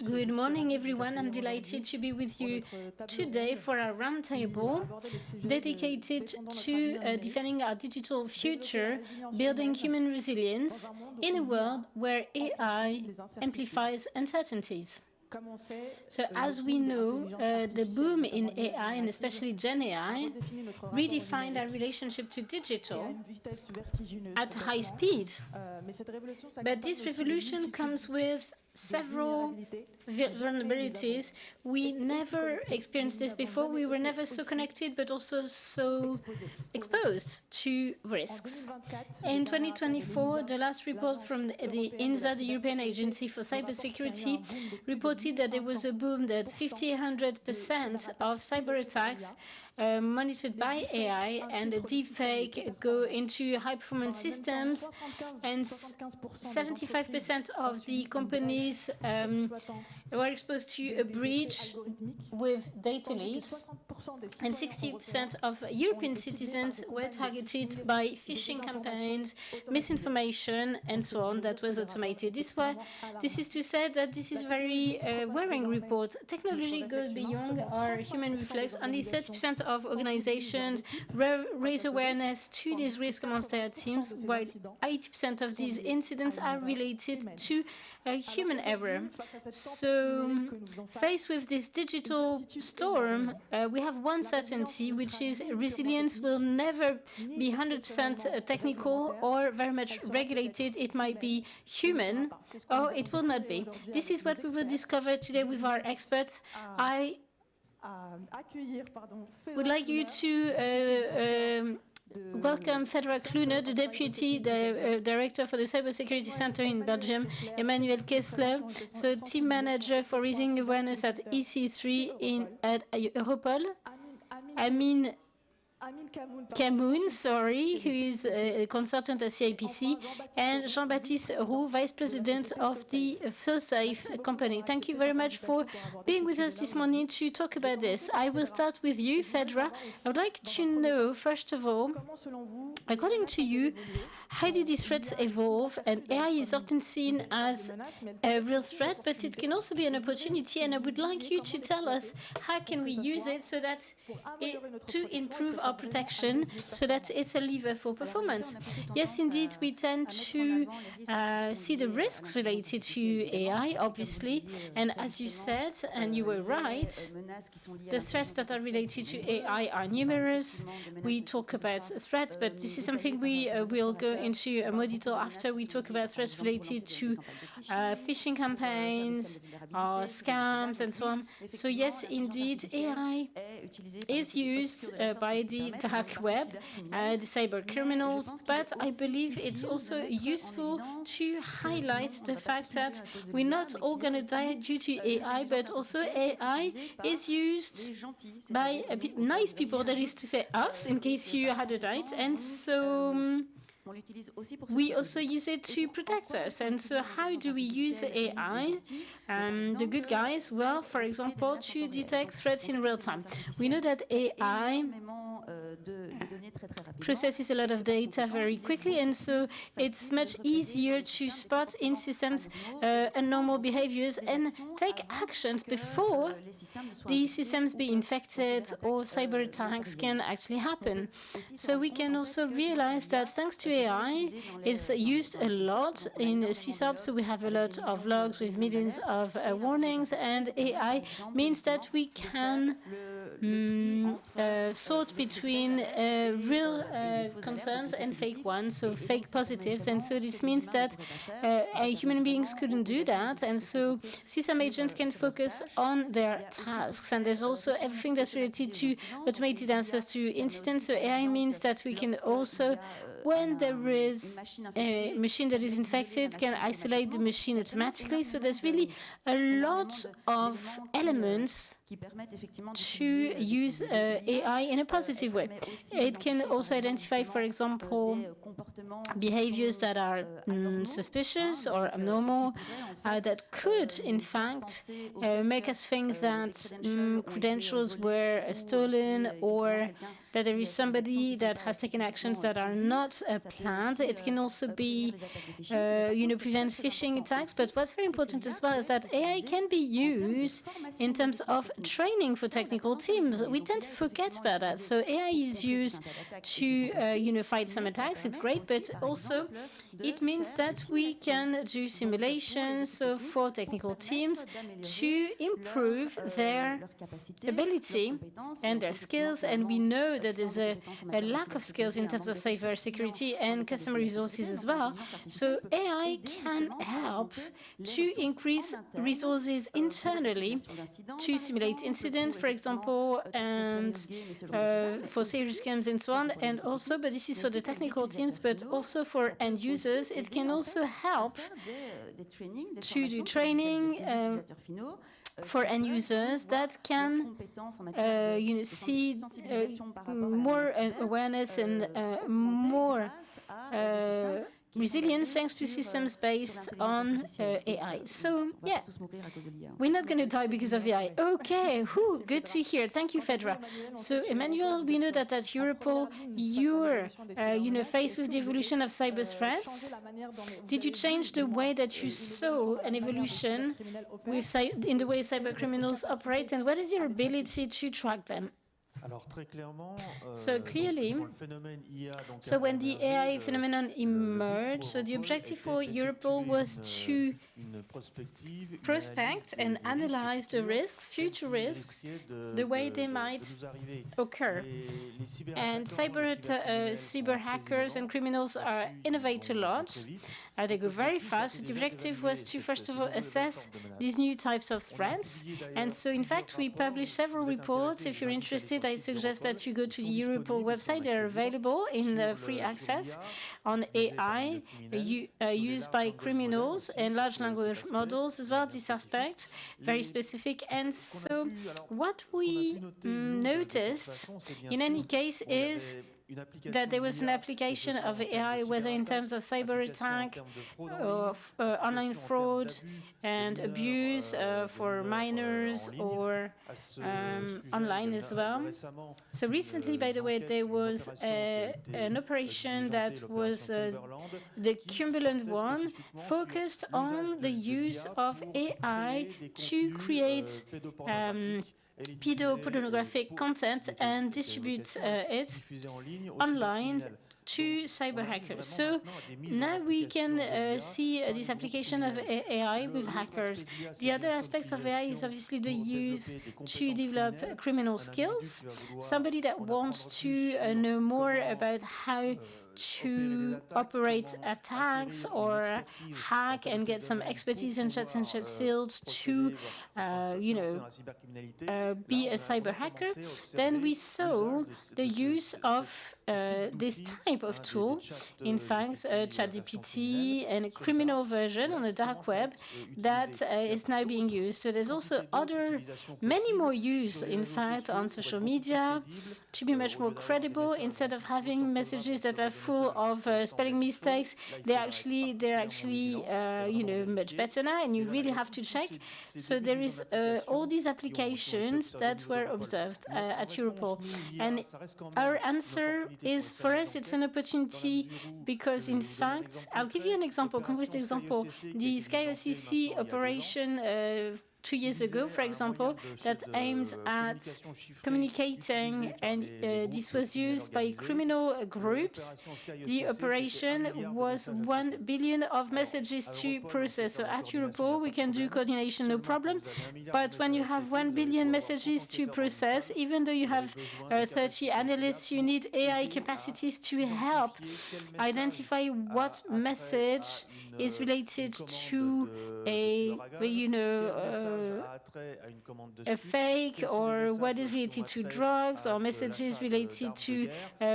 Good morning, everyone. I'm delighted to be with you today for our roundtable dedicated to defending our digital future, building human resilience in a world where AI amplifies uncertainties. So as we know, the boom in AI, and especially Gen AI, redefined our relationship to digital at high speed. But this revolution comes with several vulnerabilities. We never experienced this before. We were never so connected, but also so exposed to risks. In 2024, the last report from the INCYBER, the European Agency for Cybersecurity, reported that there was a boom that 100% of cyberattacks monitored by AI and the deepfake go into high-performance systems, and 75% of the companies were exposed to a breach with data leaks, and 60% of European citizens were targeted by phishing campaigns, misinformation, and so on that was automated. This is to say that this is a very worrying report. Technology goes beyond our human reflex. Only 30% of organizations raise awareness to this risk amongst their teams, while 80% of these incidents are related to human error. So, faced with this digital storm, we have one certainty, which is resilience will never be 100% technical or very much regulated. It might be human, or it will not be. This is what we will discover today with our experts. I would like you to welcome Fedra Kluner, the Deputy Director for the Cybersecurity Center in Belgium, Emmanuel Kessler, so Team Manager for Raising Awareness at EC3 at Europol, Amin Kamoun, who is a consultant at CIPC, and Jean-Baptiste Roux, Vice President of the FirstSafe company. Thank you very much for being with us this morning to talk about this. I will start with you, Fedra. I would like to know, first of all, according to you, how did these threats evolve? And AI is often seen as a real threat, but it can also be an opportunity, and I would like you to tell us how can we use it so that to improve our protection, so that it's a lever for performance. Yes, indeed, we tend to see the risks related to AI, obviously, and as you said, and you were right, the threats that are related to AI are numerous. We talk about threats, but this is something we will go into more detail after we talk about threats related to phishing campaigns, scams, and so on. So yes, indeed, AI is used by the dark web, the cyber criminals, but I believe it's also useful to highlight the fact that we're not all going to die due to AI, but also AI is used by nice people, that is to say us, in case you had it right, and so we also use it to protect us. And so how do we use AI? The good guys, well, for example, to detect threats in real time. We know that AI processes a lot of data very quickly, and so it's much easier to spot in systems abnormal behaviors and take actions before the systems be infected or cyber attacks can actually happen. So we can also realize that thanks to AI, it's used a lot in CSOP, so we have a lot of logs with millions of warnings, and AI means that we can sort between real concerns and fake ones, so fake positives, and so this means that human beings couldn't do that, and so CSAM agents can focus on their tasks. And there's also everything that's related to automated answers to incidents, so AI means that we can also, when there is a machine that is infected, can isolate the machine automatically. So there's really a lot of elements to use AI in a positive way. It can also identify, for example, behaviors that are suspicious or abnormal, that could, in fact, make us think that credentials were stolen or that there is somebody that has taken actions that are not planned. It can also be, prevent phishing attacks. But what's very important as well is that AI can be used in terms of training for technical teams. We tend to forget about that. So AI is used to, fight some attacks. It's great, but also it means that we can do simulations for technical teams to improve their ability and their skills. And we know that there's a lack of skills in terms of cybersecurity and customer resources as well. So AI can help to increase resources internally to simulate incidents, for example, and for serious scams and so on. And also, but this is for the technical teams, but also for end users, it can also help to do training for end users that can see more awareness and more resilience thanks to systems based on AI. So, yeah, we're not going to die because of AI. Okay, good to hear. Thank you, Fedra. So, Emmanuel, we know that at Europol, you're faced with the evolution of cyber threats. Did you change the way that you saw an evolution in the way cyber criminals operate, and what is your ability to track them? So clearly, so when the AI phenomenon emerged, so the objective for Europol was to prospect and analyze the risks, future risks, the way they might occur. And cyber hackers and criminals innovate a lot. They go very fast. So the objective was to, first of all, assess these new types of threats. And so, in fact, we published several reports. If you're interested, I suggest that you go to the Europol website. They're available in free access on AI used by criminals and large language models as well, this aspect, very specific. And so what we noticed, in any case, is that there was an application of AI, whether in terms of cyber attack, of online fraud and abuse for minors or online as well. So recently, by the way, there was an operation that was the Cumberland one, focused on the use of AI to create pedopornographic content and distribute it online to cyber hackers. So now we can see this application of AI with hackers. The other aspects of AI is obviously the use to develop criminal skills. Somebody that wants to know more about how to operate attacks or hack and get some expertise in such and such fields to, be a cyber hacker, then we saw the use of this type of tool, in fact, ChatGPT and a criminal version on the dark web that is now being used. So there's also many more use, in fact, on social media to be much more credible. Instead of having messages that are full of spelling mistakes, they're actually much better now, and you really have to check. So there is all these applications that were observed at Europol, and our answer is, for us, it's an opportunity because, in fact, I'll give you an example, concrete example. The SkyOCC operation 2 years ago, for example, that aimed at communicating, and this was used by criminal groups. The operation was 1 billion of messages to process. So at Europol, we can do coordination, no problem. But when you have 1 billion messages to process, even though you have 30 analysts, you need AI capacities to help identify what message is related to a fake, or what is related to drugs, or messages related to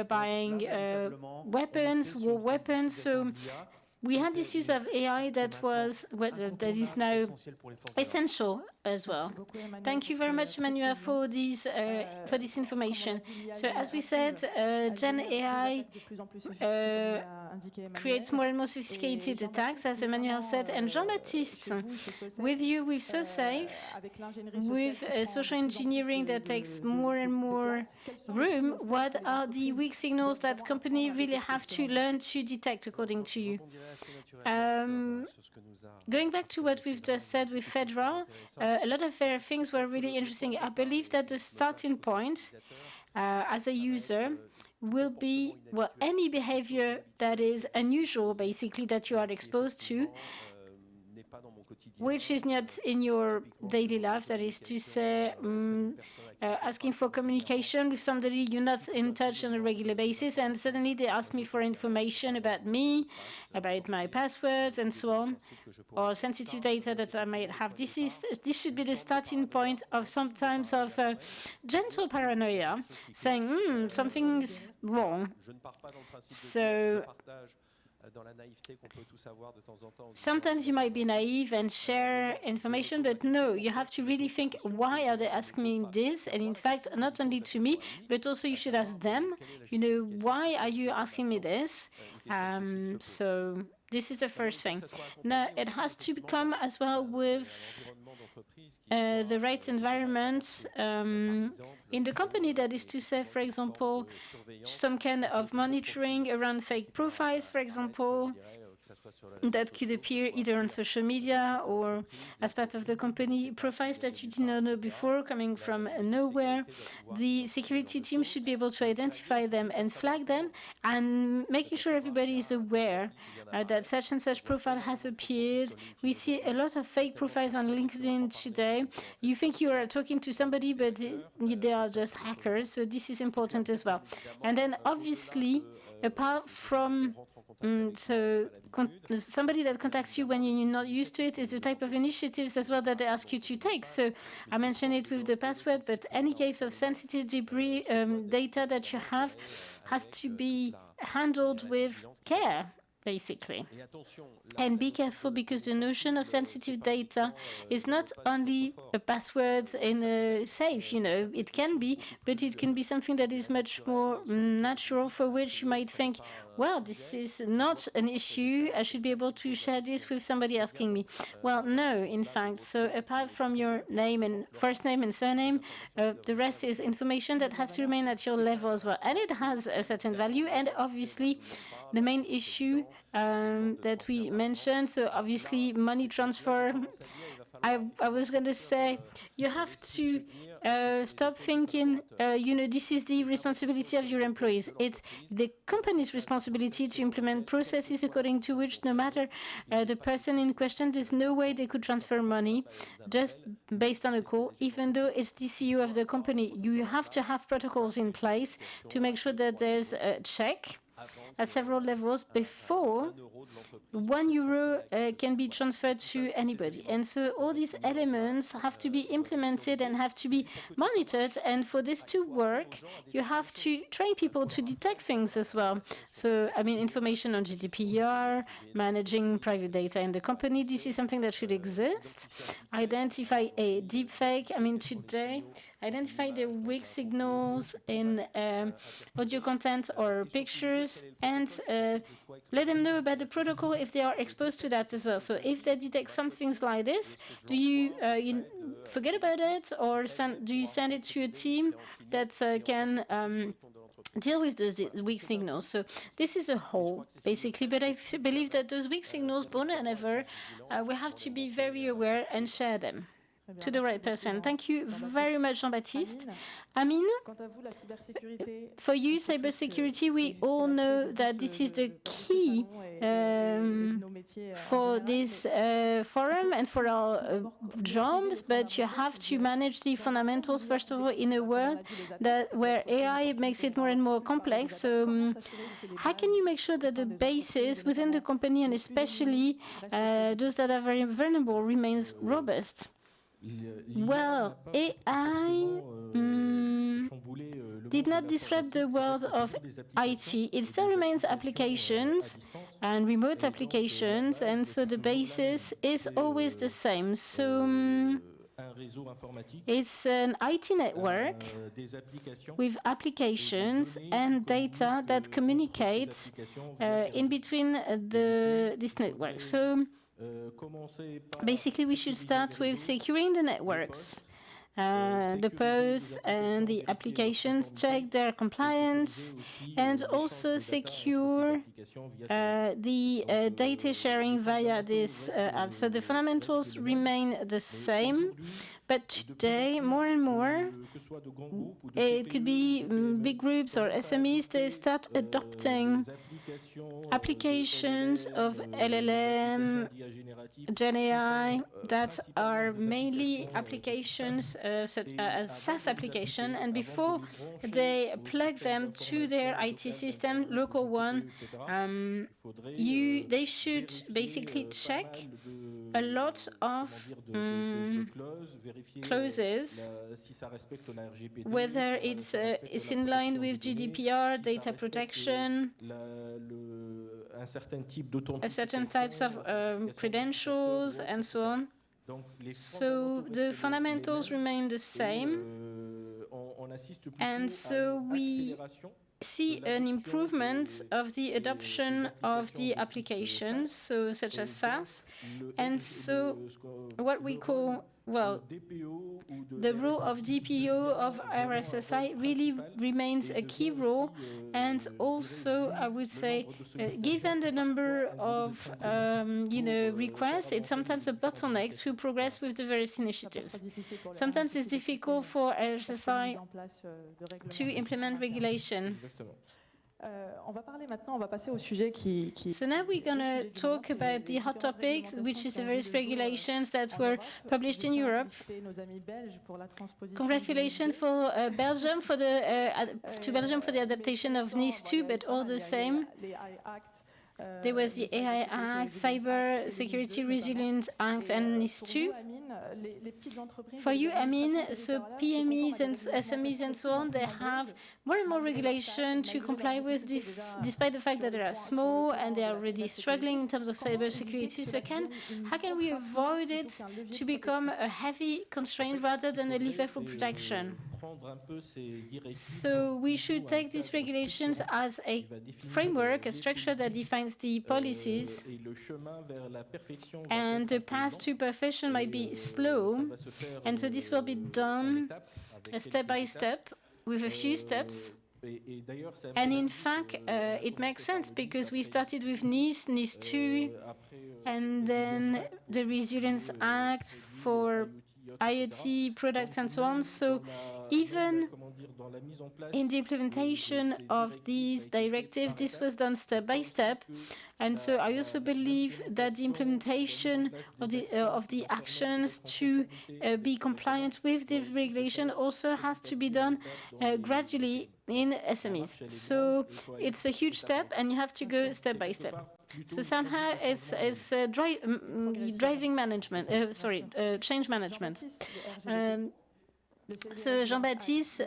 buying weapons, war weapons. So we had this use of AI that is now essential as well. Thank you very much, Emmanuel, for this information. So as we said, Gen AI creates more and more sophisticated attacks, as Emmanuel said. And Jean-Baptiste, with you, with SoSafe, with social engineering that takes more and more room, what are the weak signals that companies really have to learn to detect, according to you? Going back to what we've just said with Fedra, a lot of their things were really interesting. I believe that the starting point as a user will be, well, any behavior that is unusual, basically, that you are exposed to, which is not in your daily life. That is to say, asking for communication with somebody you're not in touch on a regular basis, and suddenly they ask me for information about me, about my passwords, and so on, or sensitive data that I might have. This should be the starting point of sometimes of gentle paranoia, saying, something is wrong. So sometimes you might be naive and share information, but no, you have to really think, why are they asking me this? And in fact, not only to me, but also you should ask them, why are you asking me this? So this is the first thing. Now, it has to come as well with the right environment in the company. That is to say, for example, some kind of monitoring around fake profiles, for example, that could appear either on social media or as part of the company, profiles that you did not know before, coming from nowhere. The security team should be able to identify them and flag them, and making sure everybody is aware that such and such profile has appeared. We see a lot of fake profiles on LinkedIn today. You think you are talking to somebody, but they are just hackers, so this is important as well. And then obviously, apart from somebody that contacts you when you're not used to it, is the type of initiatives as well that they ask you to take. So I mentioned it with the password, but any case of sensitive debris data that you have has to be handled with care, basically. And be careful, because the notion of sensitive data is not only a password in a safe, it can be, but it can be something that is much more natural, for which you might think, well, this is not an issue, I should be able to share this with somebody asking me. Well, no, in fact. So apart from your name and first name and surname, the rest is information that has to remain at your level as well. And it has a certain value, and obviously the main issue that we mentioned, so obviously money transfer. I was going to say, you have to stop thinking, this is the responsibility of your employees. It's the company's responsibility to implement processes according to which, no matter the person in question, there's no way they could transfer money just based on a call, even though it's the CEO of the company. You have to have protocols in place to make sure that there's a check at several levels before €1 can be transferred to anybody. And so all these elements have to be implemented and have to be monitored. And for this to work, you have to train people to detect things as well. So, information on GDPR, managing private data in the company, this is something that should exist. Identify a deepfake. Today, identify the weak signals in audio content or pictures, and let them know about the protocol if they are exposed to that as well. So if they detect some things like this, do you forget about it, or do you send it to a team that can deal with those weak signals? So this is a whole, basically, but I believe that those weak signals, more than ever, we have to be very aware and share them to the right person. Thank you very much, Jean-Baptiste. Amine, for you, cybersecurity, we all know that this is the key for this forum and for our jobs, but you have to manage the fundamentals, first of all, in a world where AI makes it more and more complex. So how can you make sure that the basis within the company, and especially those that are very vulnerable, remains robust? Well, AI did not disrupt the world of IT. It still remains applications and remote applications, and so the basis is always the same. So It's an IT network with applications and data that communicate in between this network. So basically, we should start with securing the networks. The posts and the applications, check their compliance, and also secure the data sharing via this app. So the fundamentals remain the same, but today, more and more, it could be big groups or SMEs, they start adopting applications of LLM, Gen AI that are mainly applications such as SaaS application, and before they plug them to their IT system, local one, they should basically check a lot of clauses, whether it's in line with GDPR, data protection, a certain types of credentials, and so on. So the fundamentals remain the same, and so we see an improvement of the adoption of the applications, so such as SaaS, and so what we call, well, the role of DPO of RSSI really remains a key role, and also I would say, given the number of requests, it's sometimes a bottleneck to progress with the various initiatives. Sometimes it's difficult for RSSI to implement regulation. So now we're going to talk about the hot topic, which is the various regulations that were published in Europe. Congratulations for Belgium for the adaptation of NIS 2, but all the same. There was the AI Act, Cybersecurity Resilience Act, and NIS 2. For you, so PMEs and SMEs and so on, they have more and more regulation to comply with, despite the fact that they are small and they are already struggling in terms of cybersecurity. So how can we avoid it to become a heavy constraint rather than a lever for protection? So we should take these regulations as a framework, a structure that defines the policies, and the path to perfection might be slow, and so this will be done step by step with a few steps. And in fact, it makes sense because we started with NIS 2, and then the Resilience Act for IoT products and so on. So even in the implementation of these directives, this was done step by step. And so I also believe that the implementation of the actions to be compliant with the regulation also has to be done gradually in SMEs. So it's a huge step, and you have to go step by step. So somehow it's driving management, change management. So Jean-Baptiste,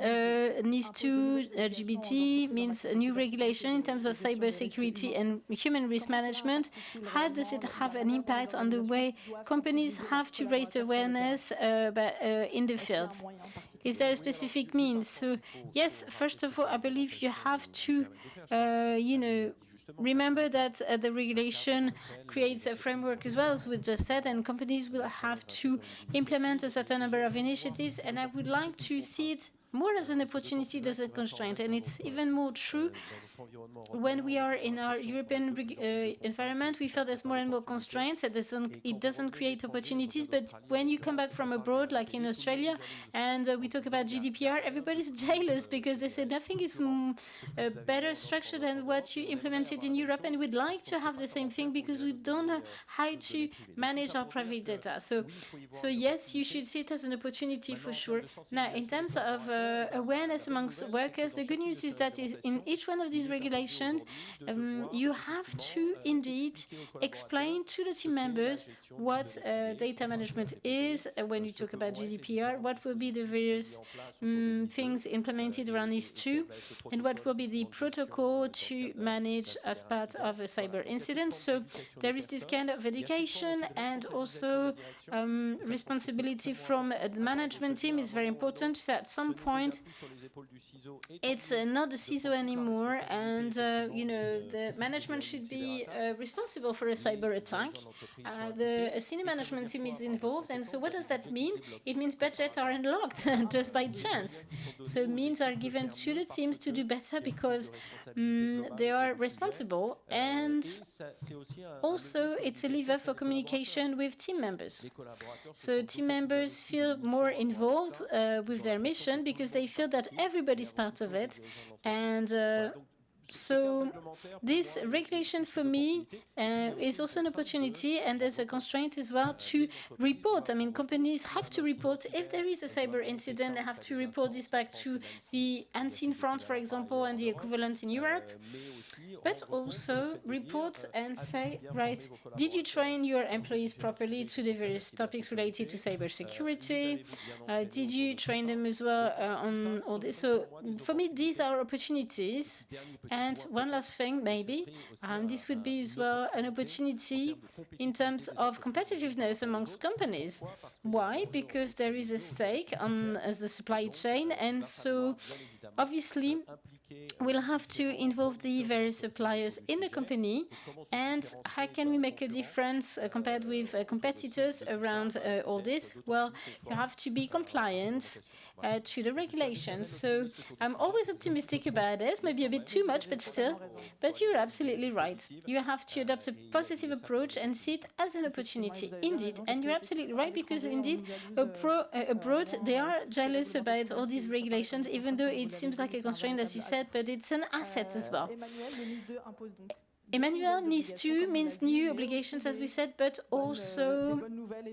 NIS 2 LGBT means a new regulation in terms of cybersecurity and human risk management. How does it have an impact on the way companies have to raise awareness in the field? Is there a specific means? So yes, first of all, I believe you have to, remember that the regulation creates a framework as well, as we just said, and companies will have to implement a certain number of initiatives, and I would like to see it more as an opportunity than a constraint. And it's even more true when we are in our European environment. We feel there's more and more constraints. It doesn't create opportunities. But when you come back from abroad, like in Australia, and we talk about GDPR, everybody's jealous because they say nothing is better structured than what you implemented in Europe. And we'd like to have the same thing because we don't know how to manage our private data. So yes, you should see it as an opportunity for sure. Now, in terms of awareness amongst workers. The good news is that in each one of these regulations, you have to indeed explain to the team members what data management is. When you talk about GDPR, what will be the various things implemented around these two, and what will be the protocol to manage as part of a cyber incident. So there is this kind of education, and also responsibility from the management team is very important. So at some point, it's not the CISO anymore, and the management should be responsible for a cyber attack. The senior management team is involved, and so what does that mean? It means budgets are unlocked just by chance. So means are given to the teams to do better because they are responsible, and also it's a lever for communication with team members. So team members feel more involved with their mission because they feel that everybody's part of it, and so this regulation for me is also an opportunity, and there's a constraint as well to report. I mean, companies have to report if there is a cyber incident. They have to report this back to the ANSSI in France, for example, and the equivalent in Europe, but also report and say, right, did you train your employees properly to the various topics related to cybersecurity? Did you train them as well on all this? So for me, these are opportunities. And one last thing, maybe, this would be as well an opportunity in terms of competitiveness amongst companies. Why? Because there is a stake on as the supply chain, and so obviously we'll have to involve the various suppliers in the company. And how can we make a difference compared with competitors around all this? Well, you have to be compliant to the regulations. So I'm always optimistic about it, maybe a bit too much, but still. But you're absolutely right. You have to adopt a positive approach and see it as an opportunity, indeed. And you're absolutely right, because indeed, abroad, they are jealous about all these regulations, even though it seems like a constraint, as you said, but it's an asset as well. Emmanuel, NIS 2 means new obligations, as we said, but also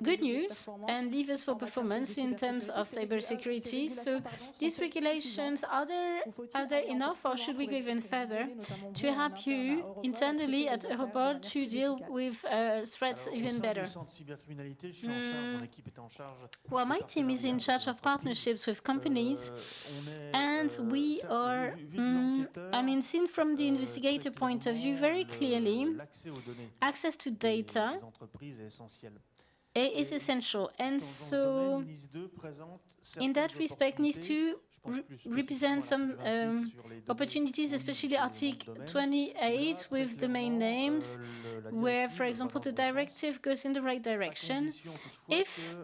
good news and levers for performance in terms of cybersecurity. So these regulations, are there enough, or should we go even further to help you internally at Europol to deal with threats even better? Well, my team is in charge of partnerships with companies, and we are, seen from the investigator point of view, very clearly, access to data is essential. And so, in that respect, NIS 2 represents some opportunities, especially Article 28 with the main names, where, for example, the directive goes in the right direction. If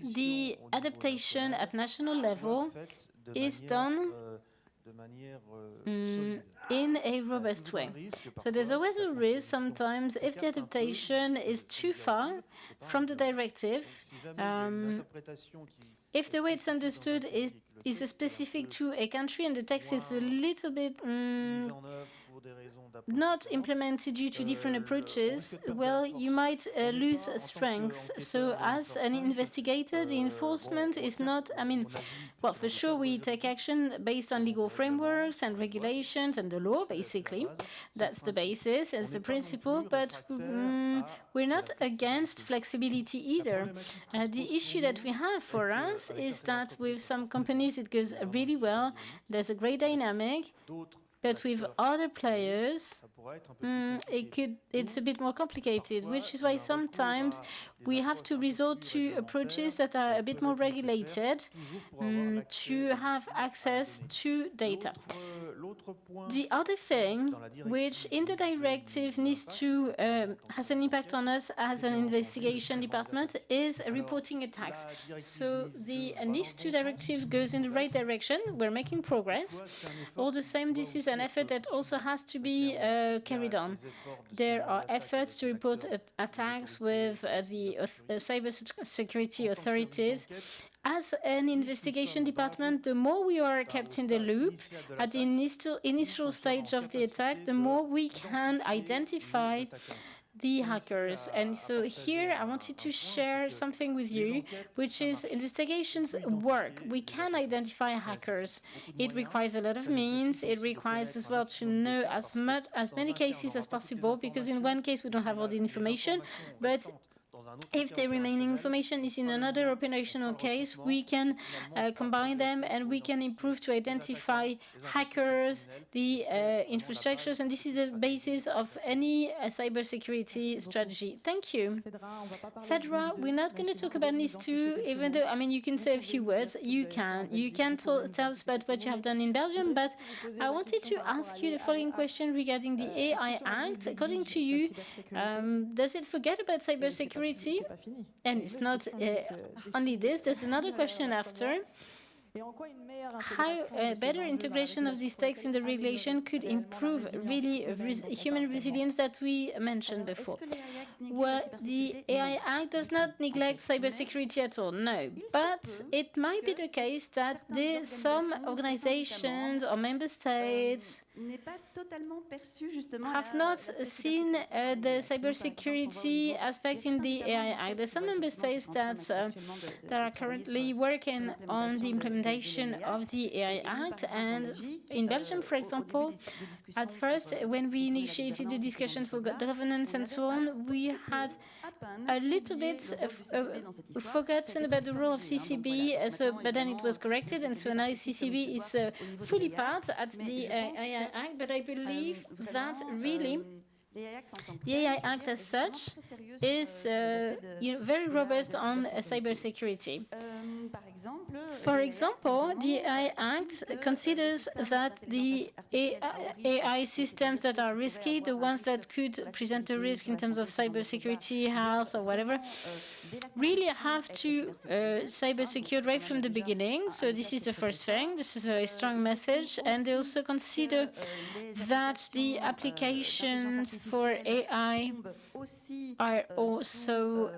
the adaptation at national level is done in a robust way. So there's always a risk sometimes if the adaptation is too far from the directive, if the way it's understood is specific to a country and the text is a little bit not implemented due to different approaches, well, you might lose strength. So as an investigator, the enforcement is not, well, for sure we take action based on legal frameworks and regulations and the law, basically. That's the basis, as the principle, but we're not against flexibility either. The issue that we have for us is that with some companies it goes really well, there's a great dynamic, but with other players, it's a bit more complicated, which is why sometimes we have to resort to approaches that are a bit more regulated to have access to data. The other thing, which in the directive needs to has an impact on us as an investigation department, is reporting attacks. So the NIS 2 directive goes in the right direction. We're making progress. All the same, this is an effort that also has to be carried on. There are efforts to report attacks with the cybersecurity authorities. As an investigation department, the more we are kept in the loop at the initial stage of the attack, the more we can identify the hackers. And so here I wanted to share something with you, which is investigations work. We can identify hackers. It requires a lot of means. It requires as well to know as many cases as possible, because in one case we don't have all the information, but if the remaining information is in another operational case, we can combine them and we can improve to identify hackers, the infrastructures, and this is the basis of any cybersecurity strategy. Thank you. Fedra, we're not going to talk about NIS2, even though, I mean, you can say a few words. You can tell us about what you have done in Belgium, but I wanted to ask you the following question regarding the AI Act. According to you, does it forget about cybersecurity? And it's not only this, there's another question after. How better integration of these texts in the regulation could improve really human resilience that we mentioned before? Well, the AI Act does not neglect cybersecurity at all, no. But it might be the case that some organizations or member states have not seen the cybersecurity aspect in the AI Act. There are some member states that are currently working on the implementation of the AI Act. And in Belgium, for example, at first, when we initiated the discussion for governance and so on, we had a little bit forgotten about the role of CCB, but then it was corrected, and so now CCB is fully part at the AI Act, but I believe that really the AI Act as such is very robust on cybersecurity. For example, the AI Act considers that the AI systems that are risky, the ones that could present a risk in terms of cybersecurity, health, or whatever, really have to cyber secure right from the beginning. So this is the first thing. This is a very strong message. And they also consider that the applications for AI are also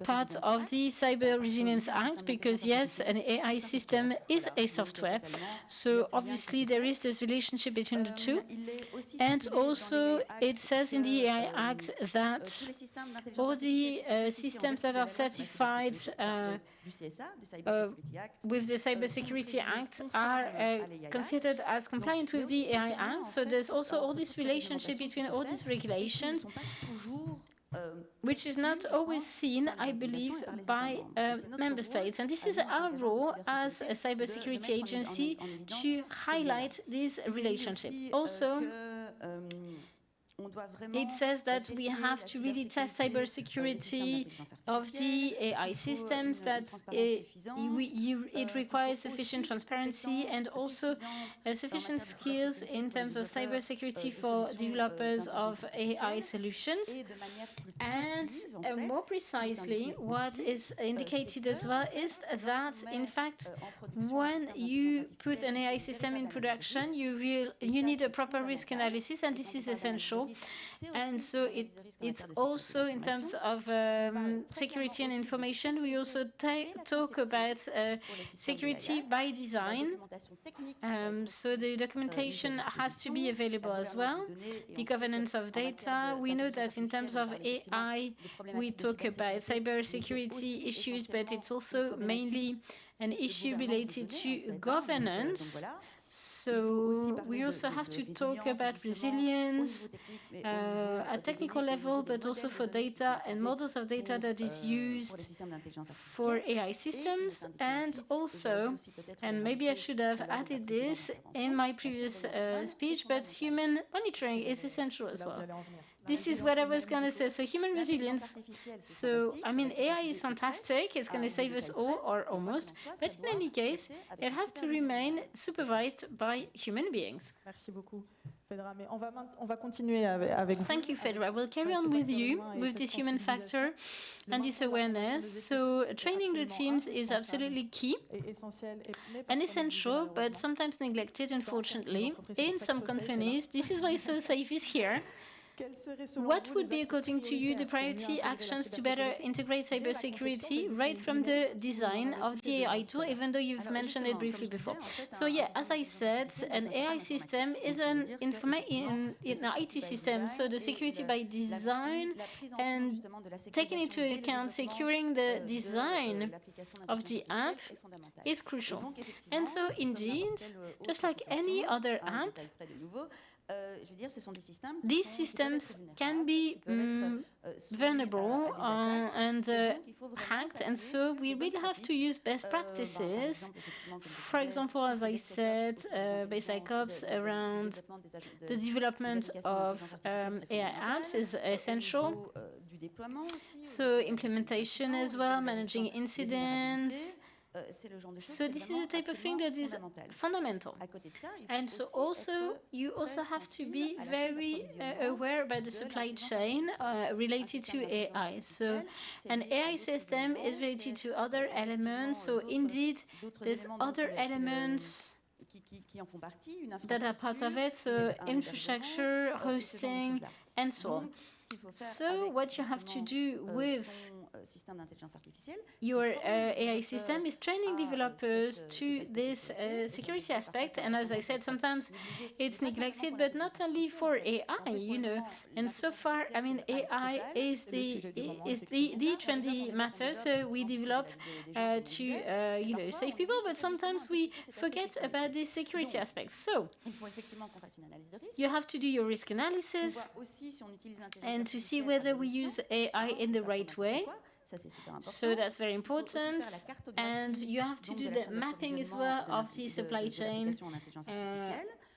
part of the Cyber Resilience Act, because yes, an AI system is a software. So obviously there is this relationship between the two. And also it says in the AI Act that all the systems that are certified with the Cybersecurity Act are considered as compliant with the AI Act. So there's also all this relationship between all these regulations, which is not always seen, I believe, by member states. And this is our role as a cybersecurity agency to highlight this relationship. Also, it says that we have to really test cybersecurity of the AI systems, that it requires sufficient transparency and also sufficient skills in terms of cybersecurity for developers of AI solutions. And more precisely, what is indicated as well is that, in fact, when you put an AI system in production, you need a proper risk analysis, and this is essential. And so it's also in terms of security and information, we also talk about security by design. So the documentation has to be available as well. The governance of data, we know that in terms of AI, we talk about cybersecurity issues, but it's also mainly an issue related to governance. So we also have to talk about resilience at technical level, but also for data and models of data that is used for AI systems. And also, and maybe I should have added this in my previous speech, but human monitoring is essential as well. This is what I was going to say. So human resilience. So, I mean, AI is fantastic. It's going to save us all, or almost. But in any case, it has to remain supervised by human beings. Thank you, Fedra. We'll carry on with you with this human factor and this awareness. So training the teams is absolutely key and essential, but sometimes neglected, unfortunately. In some companies, this is why So Safe is here. What would be, according to you, the priority actions to better integrate cybersecurity right from the design of the AI tool, even though you've mentioned it briefly before? So yeah, as I said, an AI system is an IT system, so the security by design and taking into account securing the design of the app is crucial. And so indeed, just like any other app, these systems can be vulnerable and hacked, and so we really have to use best practices. For example, as I said, basic ops around the development of AI apps is essential. So implementation as well, managing incidents. So this is a type of thing that is fundamental. And so also, you also have to be very aware about the supply chain related to AI. So an AI system is related to other elements. So indeed, there's other elements that are part of it. So infrastructure, hosting, and so on. So what you have to do with your AI system is training developers to this security aspect. And as I said, sometimes it's neglected, but not only for AI, you know. And so far, I mean, AI is the trendy matter. So we develop to you know, save people, but sometimes we forget about the security aspects. So you have to do your risk analysis and to see whether we use AI in the right way. So that's very important. And you have to do the mapping as well of the supply chain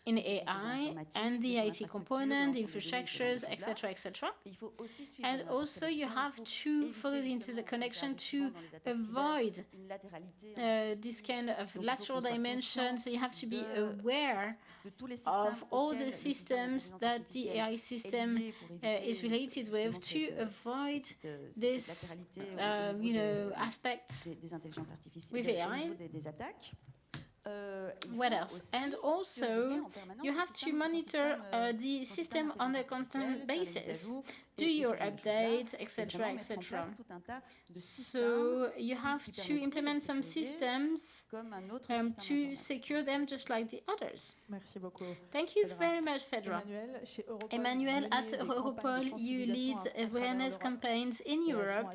in AI and the IT component, the infrastructures, etc., etc. And also you have to follow the interconnection to avoid this kind of lateral dimension. So you have to be aware of all the systems that the AI system is related with to avoid this, you know, aspect with AI. What else? And also, you have to monitor the system on a constant basis. Do your updates, etc., etc. So you have to implement some systems to secure them just like the others. Thank you very much, Fedra. Emmanuel, at Europol, you lead awareness campaigns in Europe.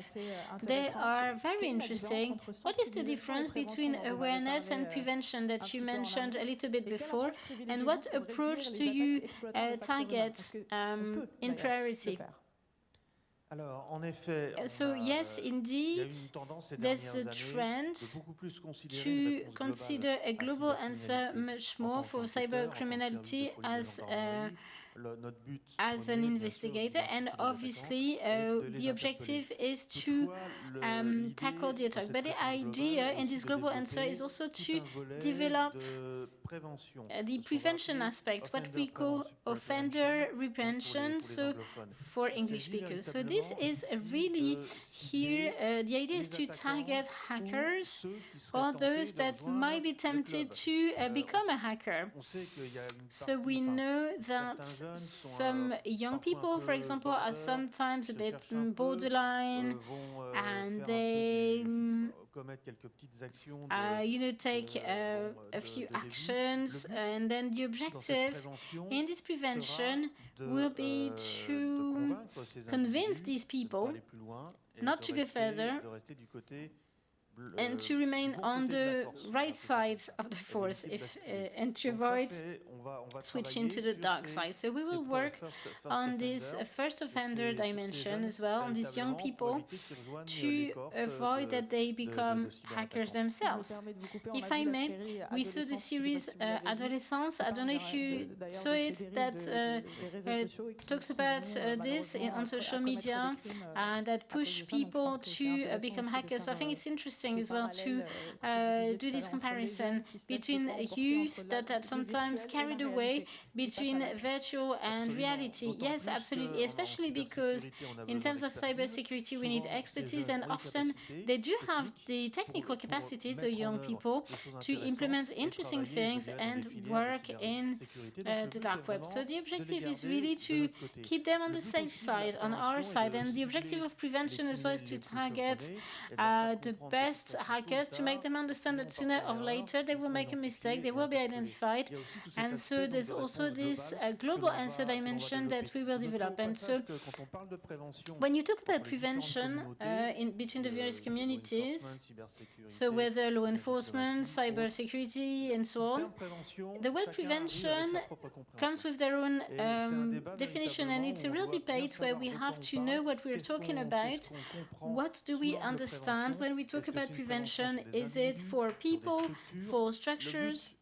They are very interesting. What is the difference between awareness and prevention that you mentioned a little bit before? And what approach do you target in priority? So yes, indeed, there's a trend to consider a global answer much more for cybercriminality as an investigator, and obviously the objective is to tackle the attack. But the idea in this global answer is also to develop the prevention aspect, what we call offender prevention, so for English speakers. So this is really here, the idea is to target hackers or those that might be tempted to become a hacker. So we know that some young people, for example, are sometimes a bit borderline, and they you know, take a few actions, and then the objective in this prevention will be to convince these people not to go further and to remain on the right side of the force, and to avoid switching to the dark side. So we will work on this first offender dimension as well, on these young people, to avoid that they become hackers themselves. If I may, we saw the series Adolescence. I don't know if you saw it, that talks about this on social media, that push people to become hackers. So I think it's interesting interesting as well to do this comparison between youth that sometimes carried away between virtual and reality. Yes, absolutely, especially because in terms of cybersecurity, we need expertise, and often they do have the technical capacities, the young people, to implement interesting things and work in the dark web. So the objective is really to keep them on the safe side, on our side, and the objective of prevention as well is to target the best hackers, to make them understand that sooner or later they will make a mistake, they will be identified. And so there's also this global answer dimension that we will develop. And so when you talk about prevention between the various communities, so whether law enforcement, cybersecurity, and so on, the word prevention comes with their own definition, and it's a real debate where we have to know what we're talking about. What do we understand when we talk about prevention? Is it for people, for structures?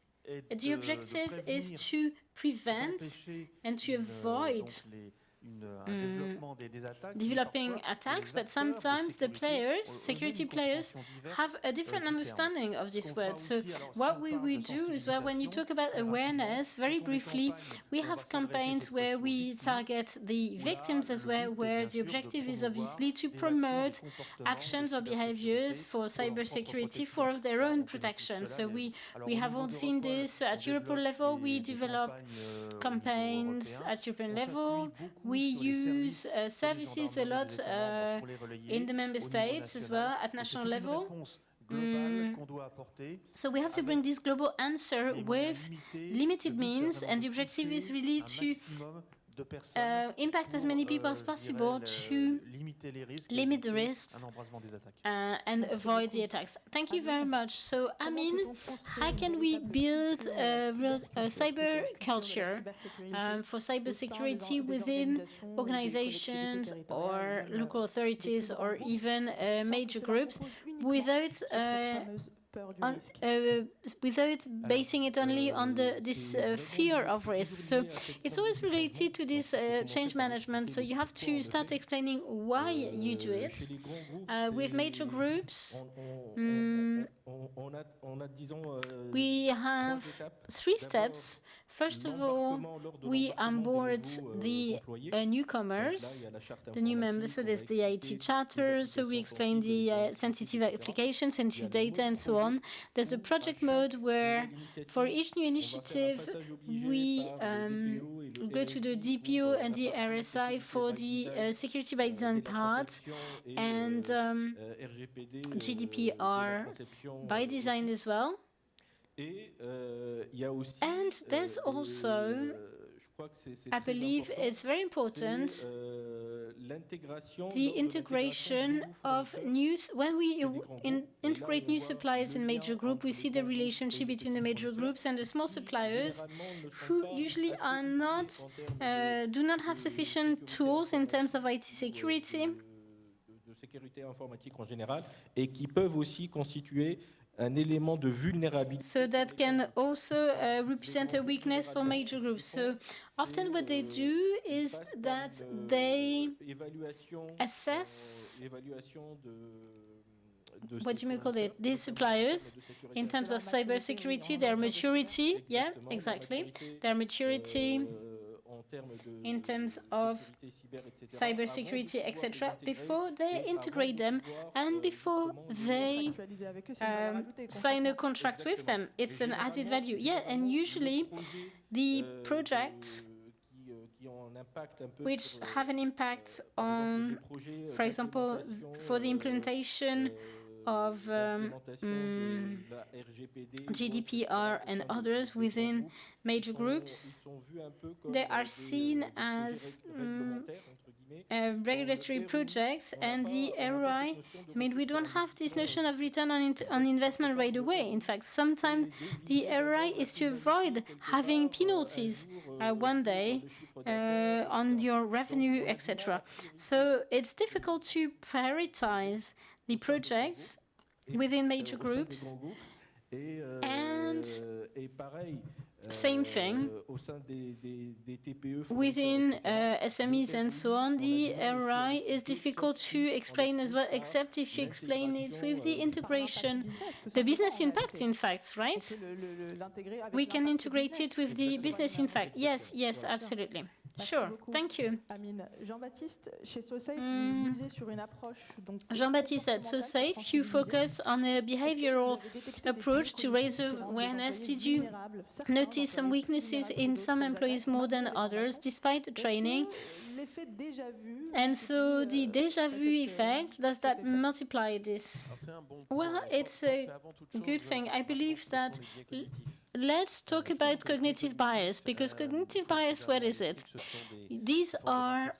The objective is to prevent and to avoid developing attacks, but sometimes the players, security players, have a different understanding of this word. So what we will do is, well, when you talk about awareness, very briefly, we have campaigns where we target the victims as well, where the objective is obviously to promote actions or behaviors for cybersecurity for their own protection. So we have all seen this at European level. We develop campaigns at European level. We use services a lot in the member states as well at national level. So we have to bring this global answer with limited means, and the objective is really to impact as many people as possible to limit the risks and avoid the attacks. Thank you very much. So, Amin, how can we build a real cyber culture for cybersecurity within organizations or local authorities or even major groups without without basing it only on this fear of risk? So it's always related to this change management. So you have to start explaining why you do it. With major groups, we have 3 steps. First of all, we onboard the newcomers, the new members. So there's the IT charter. So we explain the sensitive applications, sensitive data, and so on. There's a project mode where for each new initiative, we go to the DPO and the RSI for the security by design part, and GDPR by design as well. And there's also, I believe it's very important, the integration of when we integrate new suppliers in major group, we see the relationship between the major groups and the small suppliers who usually are not, do not have sufficient tools in terms of IT security. So that can also represent a weakness for major groups. So often what they do is that they assess, what do you call it, these suppliers in terms of cybersecurity, their maturity, yeah, exactly, their maturity in terms of cybersecurity, etc., before they integrate them and before they sign a contract with them. It's an added value. Yeah, and usually the projects which have an impact on, for example, for the implementation of GDPR and others within major groups, they are seen as regulatory projects, and the ROI, I mean, we don't have this notion of return on investment right away. In fact, sometimes the ROI is to avoid having penalties one day on your revenue, etc. So it's difficult to prioritize the projects within major groups. And Same thing. Within SMEs and so on, the ROI is difficult to explain as well, except if you explain it with the integration, the business impact, in fact, right? We can integrate it with the business impact. Yes, yes, absolutely. Sure, thank you. Jean-Baptiste at SoSafe, you focus on a behavioral approach to raise awareness. Did you notice some weaknesses in some employees more than others, despite the training? And so the déjà vu effect, does that multiply this? Well, it's a good thing. I believe that let's talk about cognitive bias, because cognitive bias, what is it? These are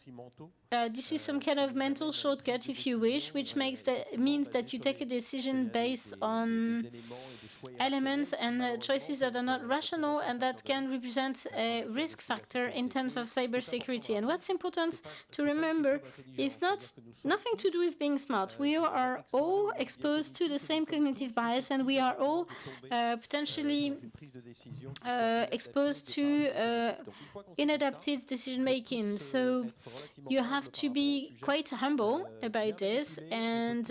this is some kind of mental shortcut, if you wish, which means that you take a decision based on elements and choices that are not rational and that can represent a risk factor in terms of cybersecurity. And what's important to remember is nothing to do with being smart. We are all exposed to the same cognitive bias, and we are all potentially exposed to inadapted decision making. So you have to be quite humble about this, and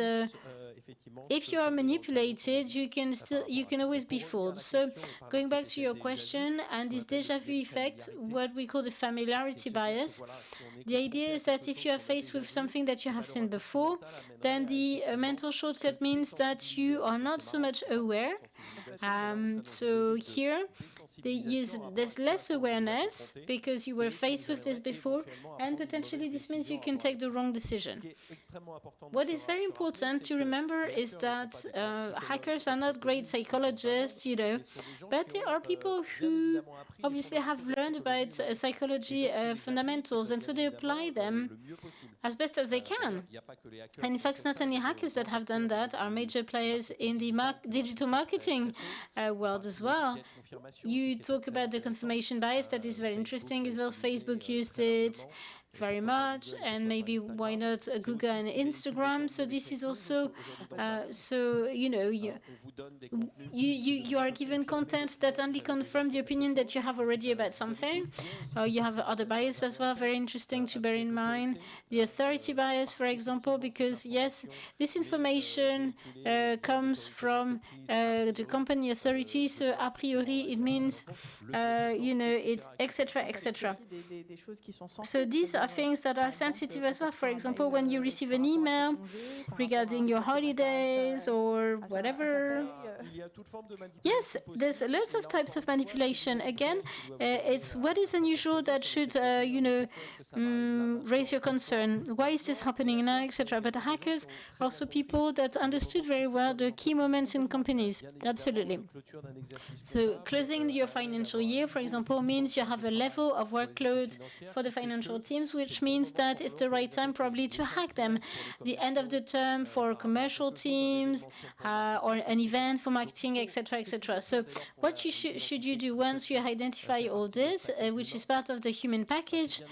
if you are manipulated, you can always be fooled. So going back to your question and this déjà vu effect, what we call the familiarity bias, the idea is that if you are faced with something that you have seen before, then the mental shortcut means that you are not so much aware. So here, there's less awareness because you were faced with this before, and potentially this means you can take the wrong decision. What is very important to remember is that hackers are not great psychologists, but they are people who obviously have learned about psychology fundamentals, and so they apply them as best as they can. And in fact, not only hackers that have done that are major players in the digital marketing world as well. You talk about the confirmation bias, that is very interesting as well. Facebook used it very much, and maybe why not Google and Instagram. So this is also you are given content that only confirms the opinion that you have already about something. You have other bias as well, very interesting to bear in mind. The authority bias, for example, because yes, this information comes from the company authority, so a priori it means it's etc. etc. So these are things that are sensitive as well. For example, when you receive an email regarding your holidays or whatever. Yes, there's lots of types of manipulation. Again, it's what is unusual that should, raise your concern. Why is this happening now, etc. But the hackers are also people that understood very well the key moments in companies. Absolutely. So closing your financial year, for example, means you have a level of workload for the financial teams, which means that it's the right time probably to hack them. The end of the term for commercial teams or an event for marketing, etc., etc. So what should you do once you identify all this, which is part of the human package?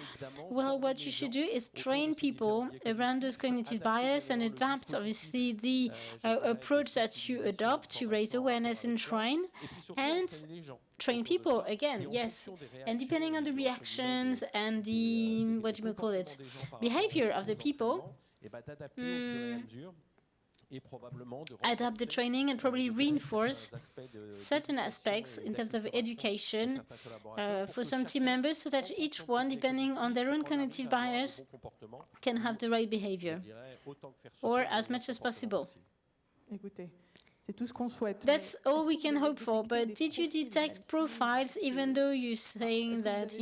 Well, what you should do is train people around those cognitive bias and adapt, obviously, the approach that you adopt to raise awareness and train people again, yes. And depending on the reactions and the, behavior of the people, adapt the training and probably reinforce certain aspects in terms of education for some team members so that each one, depending on their own cognitive bias, can have the right behavior, or as much as possible. That's all we can hope for. But did you detect profiles, even though you're saying that,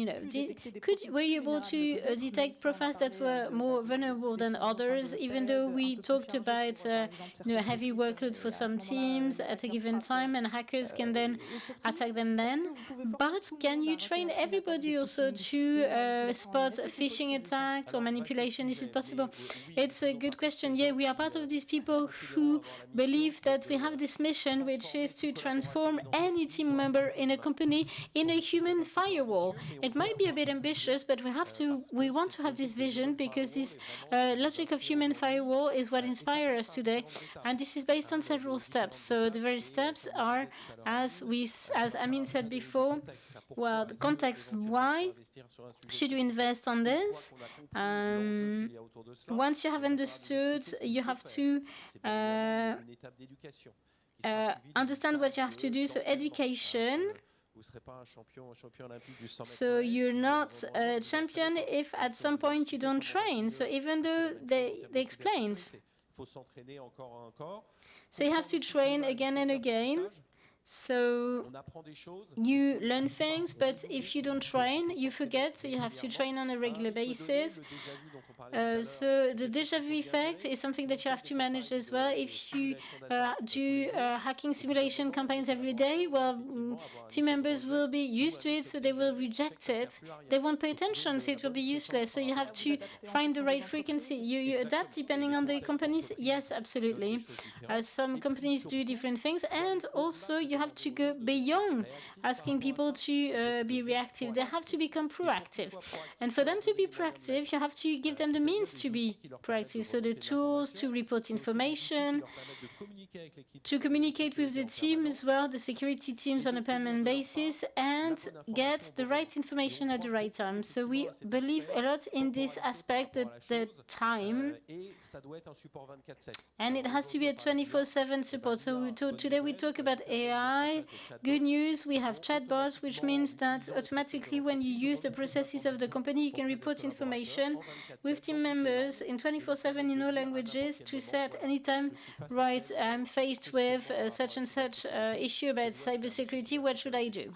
were you able to detect profiles that were more vulnerable than others, even though we talked about a heavy workload for some teams at a given time, and hackers can then attack them then? But can you train everybody also to spot phishing attacks or manipulation? Is it possible? It's a good question. Yeah, we are part of these people who believe that we have have this mission, which is to transform any team member in a company in a human firewall. It might be a bit ambitious, but we want to have this vision because this logic of human firewall is what inspires us today, and this is based on several steps. So the various steps are, as Amine said before, well, the context. Why should you invest on this? Once you have understood, you have to understand what you have to do. So education. So you're not a champion if at some point you don't train. So even though they explained. So you have to train again and again. So you learn things, but if you don't train, you forget. So you have to train on a regular basis. So the déjà vu effect is something that you have to manage as well. If you do hacking simulation campaigns every day, well, team members will be used to it, so they will reject it. They won't pay attention, so it will be useless. So you have to find the right frequency. You adapt depending on the companies? Yes, absolutely. Some companies do different things, and also you have to go beyond asking people to be reactive. They have to become proactive. And for them to be proactive, you have to give them the means to be proactive. So the tools to report information, to communicate with the team as well, the security teams on a permanent basis, and get the right information at the right time. So we believe a lot in this aspect, the time, and it has to be a 24/7 support. So today we talk about AI. Good news, we have chatbots, which means that automatically when you use the processes of the company, you can report information with team members in 24/7 in all languages to set anytime, right, I'm faced with such and such issue about cybersecurity, what should I do?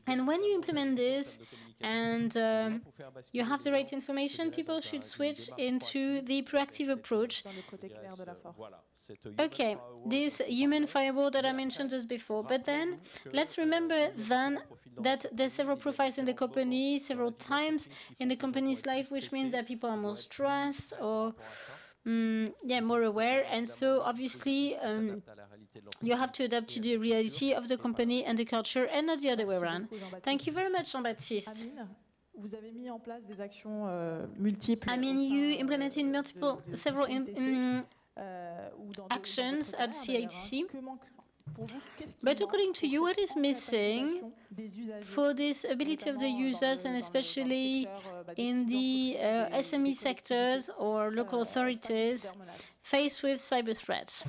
And when you implement this and you have the right information, people should switch into the proactive approach. Okay, this human firewall that I mentioned just before, but then let's remember then that there's several profiles in the company, several times in the company's life, which means that people are more stressed or more aware, and so obviously you have to adapt to the reality of the company and the culture, and not the other way around. Thank you very much, Jean-Baptiste. I mean, you implemented several actions at CITC. But according to you, what is missing for this ability of the users, and especially in the SME sectors or local authorities faced with cyber threats?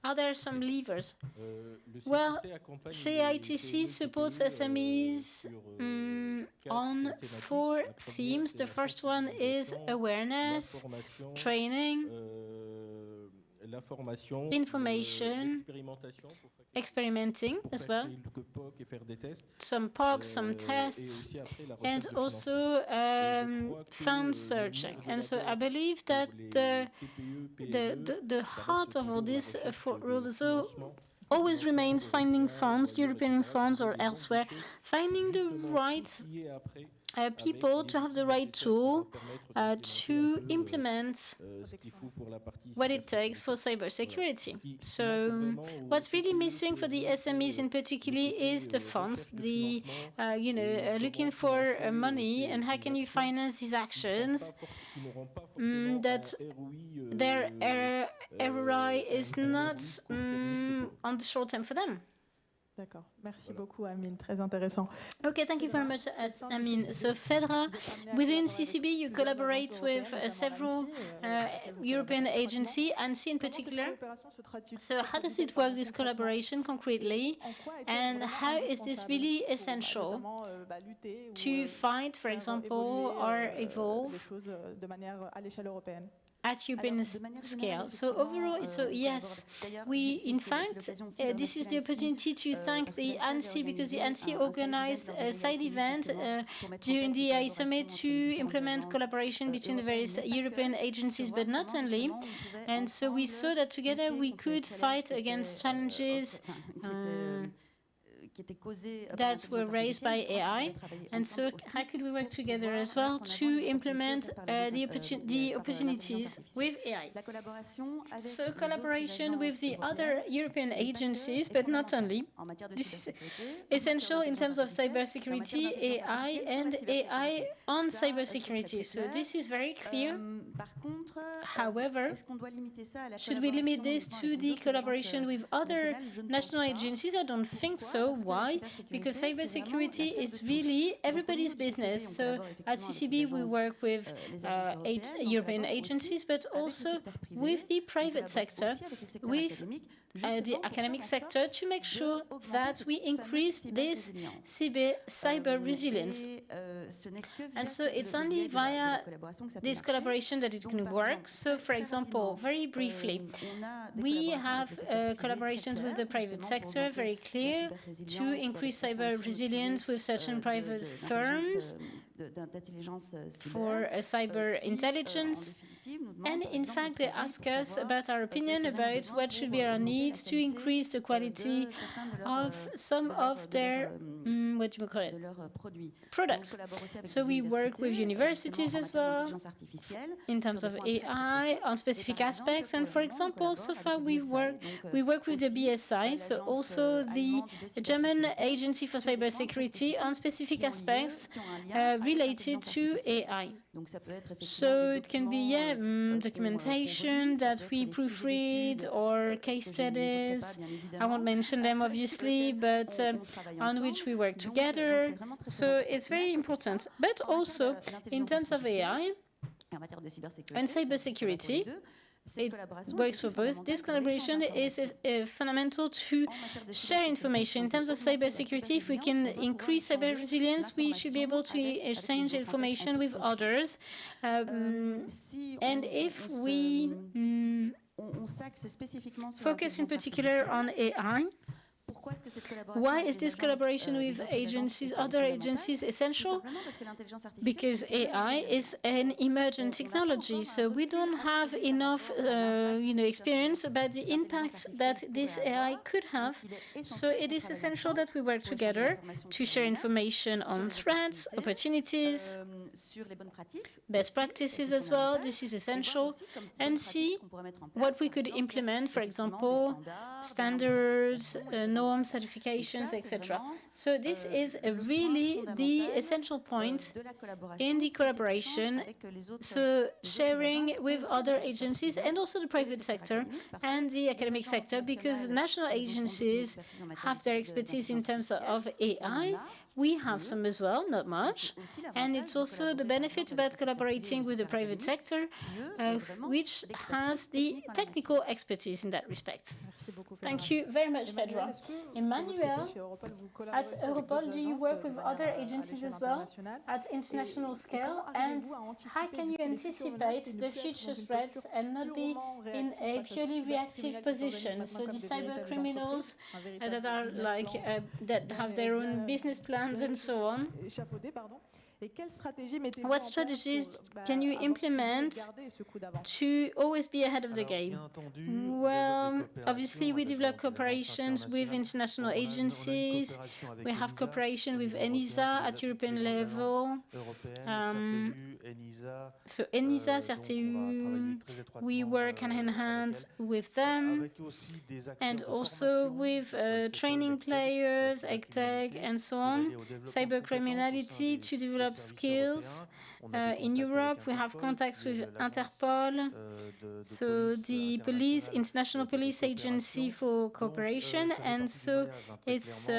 Are there some levers? Well, CITC supports SMEs on 4 themes. The first one is awareness, training, information, experimenting as well, some POCs, some tests, and also fund searching. And so I believe that the heart of all this always remains finding funds, European funds or elsewhere, finding the right people to have the right tool to implement what it takes for cybersecurity. So what's really missing for the SMEs in particular is the funds, looking for money, and how can you finance these actions that their ROI is not on the short term for them. D'accord. Merci beaucoup, Amine. Très intéressant. Okay, thank you very much, Amine. So, FEDRA, within CCB, you collaborate with several European agencies, ANSI in particular. So, how does it work, this collaboration, concretely? And how is this really essential to fight, for example, or evolve at European scale? So overall, yes, we, in fact, this is the opportunity to thank the ANSI, because the ANSI organized a side event during the AI Summit to implement collaboration between the various European agencies, but not only. And so we saw that together we could fight against challenges that were raised by AI. And so how could we work together as well to implement the opportunities with AI? So collaboration with the other European agencies, but not only. This is essential in terms of cybersecurity, AI, and AI on cybersecurity. So this is very clear. However, should we limit this to the collaboration with other national agencies? I don't think so. Why? Because cybersecurity is really everybody's business. So at INCYBER, we work with 8 European agencies, but also with the private sector, with the academic sector, to make sure that we increase this cyber resilience. And so it's only via this collaboration that it can work. So, for example, very briefly, we have collaborations with the private sector, very clear, to increase cyber resilience with certain private firms for cyber intelligence. And in fact, they ask us about our opinion about what should be our needs to increase the quality of some of their, products. So we work with universities as well in terms of AI on specific aspects. And for example, so far we work with the BSI, so also the German Agency for Cybersecurity, on specific aspects related to AI. So it can be documentation that we proofread or case studies. I won't mention them obviously, but on which we work together. So it's very important. But also in terms of AI and cybersecurity, it works for both. This collaboration is fundamental to share information. In terms of cybersecurity, if we can increase cyber resilience, we should be able to exchange information with others. And if we focus in particular on AI, why is this collaboration with agencies, other agencies, essential? Because AI is an emergent technology, so we don't have enough, experience about the impact that this AI could have. So it is essential that we work together to share information on threats, opportunities, best practices as well. This is essential, and see what we could implement, for example, standards, norms, certifications, etc. So this is really the essential point in the collaboration, so sharing with other agencies and also the private sector and the academic sector, because national agencies have their expertise in terms of AI. We have some as well, not much. And it's also the benefit about collaborating with the private sector, which has the technical expertise in that respect. Thank you very much, Fedra. Emmanuel, at Europol, do you work with other agencies as well at international scale? And how can you anticipate the future threats and not be in a purely reactive position? So the cyber criminals that are like, that have their own business plans and so on. What strategies can you implement to always be ahead of the game? Well, obviously we develop cooperations with international agencies. We have cooperation with ENISA at European level. So ENISA, CRTU, we work hand in hand with them, and also with training players, ECTEC, and so on. Cybercriminality to develop skills. In Europe, we have contacts with Interpol, so the police, International Police Agency for Cooperation, and so it's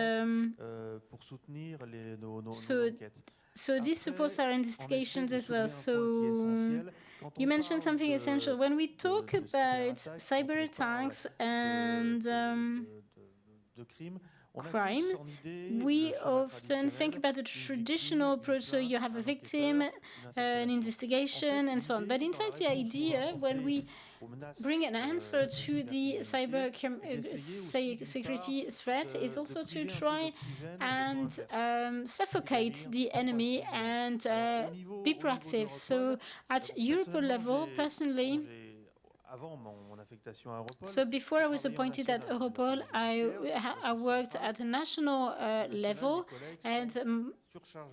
so this supports our investigations as well. So you mentioned something essential. When we talk about cyber attacks and crime, we often think about the traditional approach. So you have a victim, an investigation, and so on. But in fact, the idea, when we bring an answer to the cyber security threat, is also to try and suffocate the enemy and be proactive. So at Europol level, personally, So before I was appointed at Europol, I worked at a national level, and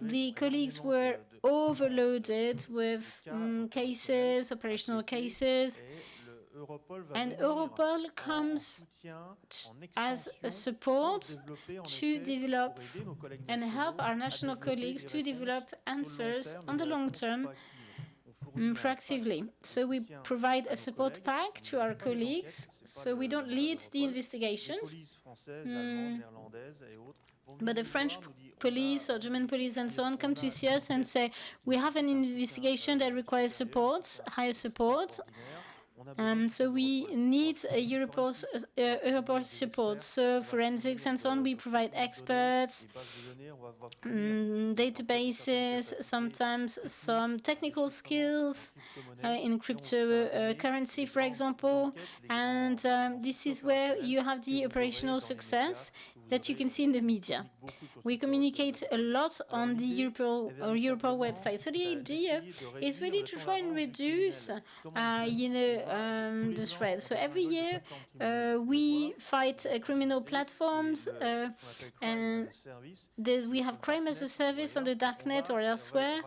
the colleagues were overloaded with cases, operational cases, and Europol comes as a support to develop and help our national colleagues to develop answers on the long term proactively. So we provide a support pack to our colleagues, so we don't lead the investigations. But the French police or German police and so on come to see us and say, we have an investigation that requires support, higher support. So we need Europol support. So forensics and so on, we provide experts, databases, sometimes some technical skills in cryptocurrency, for example. And this is where you have the operational success that you can see in the media. We communicate a lot on the Europol website. So the idea is really to try and reduce, the threat. So every year we fight criminal platforms, and we have crime as a service on the darknet or elsewhere.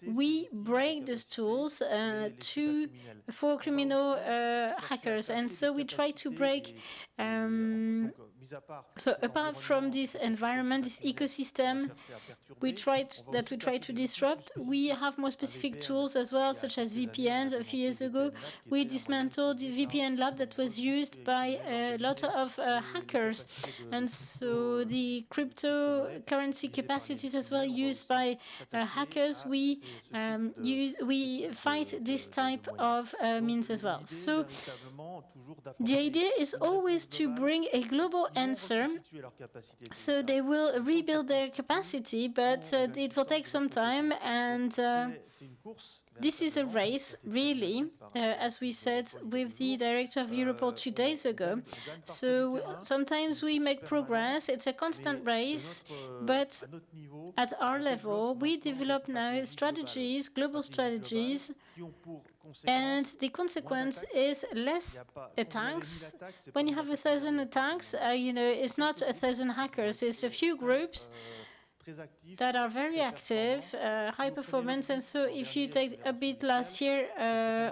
We break those tools for criminal hackers, and so we try to break. So apart from this environment, this ecosystem, we try to disrupt, we have more specific tools as well, such as VPNs. A few years ago, we dismantled the VPN lab that was used by a lot of hackers. And so the cryptocurrency capacities as well used by hackers, we fight this type of means as well. So the idea is always to bring a global answer, so they will rebuild their capacity, but it will take some time, and this is a race, really, as we said with the director of Europol 2 days ago. So sometimes we make progress, it's a constant race, but at our level, we develop now strategies, global strategies, and the consequence is less attacks. When you have 1,000 attacks, it's not 1,000 hackers, it's a few groups that are very active, high performance. And so if you take a bit last year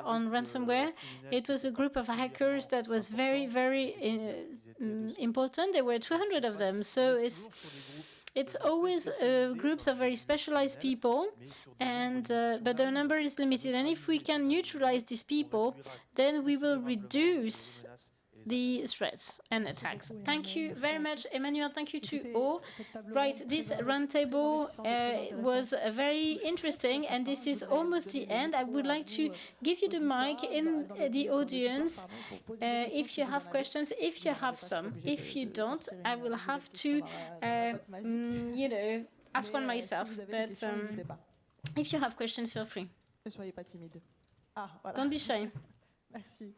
on ransomware, it was a group of hackers that was very, very important. There were 200 of them. So it's always groups of very specialized people, and but the number is limited. And if we can neutralize these people, then we will reduce the threats and attacks. Thank you very much, Emmanuel. Thank you to all. Right, this roundtable was very interesting, and this is almost the end. I would like to give you the mic in the audience if you have questions, if you have some. If you don't, I will have to, ask one myself. But if you have questions, feel free. Don't be shy. Merci.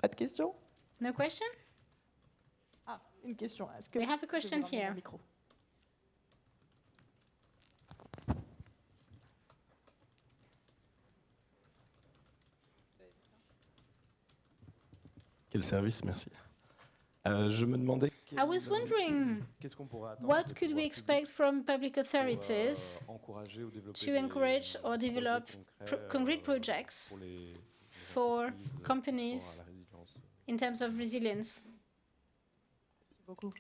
Pas de questions? No question? Ah, une question. Est-ce que we have a question here. Quel service, merci. Je me demandais I was wondering, what could we expect from public authorities to encourage or develop concrete projects for companies in terms of resilience? Merci beaucoup.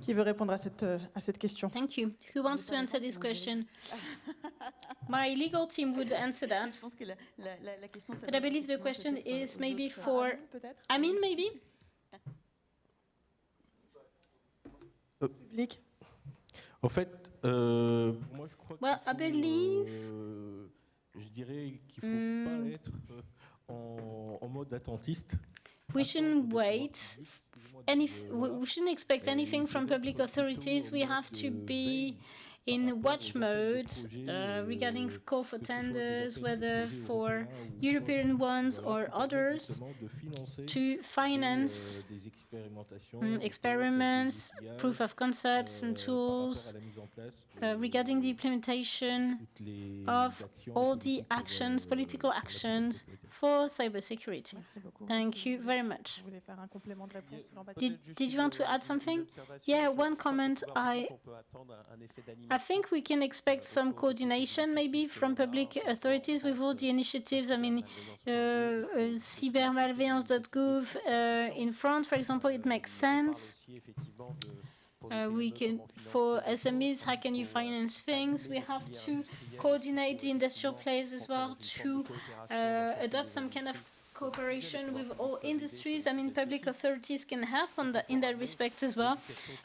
Qui veut répondre à cette question? Thank you. Who wants to answer this question? My legal team would answer that. But I believe the question is maybe for Amine, maybe? Public. En fait, moi je crois well, I believe je dirais qu'il ne faut pas être en mode attentiste. We shouldn't wait. We shouldn't expect anything from public authorities. We have to be in watch mode regarding call for tenders, whether for European ones or others, to finance experiments, proof of concepts and tools regarding the implementation of all the actions, political actions for cybersecurity. Thank you very much. Did you want to add something? Yeah, one comment. I think we can expect some coordination maybe from public authorities with all the initiatives. I mean, cybermalveillance.gov in France, for example, it makes sense. We can, for SMEs, how can you finance things? We have to coordinate the industrial players as well to adopt some kind of cooperation with all industries. I mean, public authorities can help in that respect as well.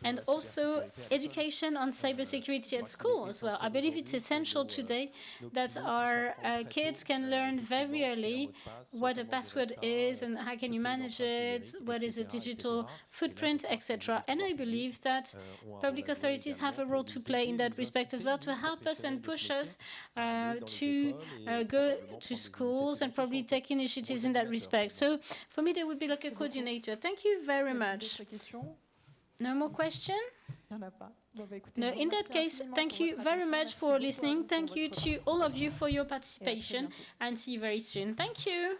And also education on cybersecurity at school as well. I believe it's essential today that our kids can learn very early what a password is and how can you manage it, what is a digital footprint, etc. And I believe that public authorities have a role to play in that respect as well, to help us and push us to go to schools and probably take initiatives in that respect. So for me, there would be like a coordinator. Thank you very much. No more question? No, in that case, thank you very much for listening. Thank you to all of you for your participation and see you very soon. Thank you.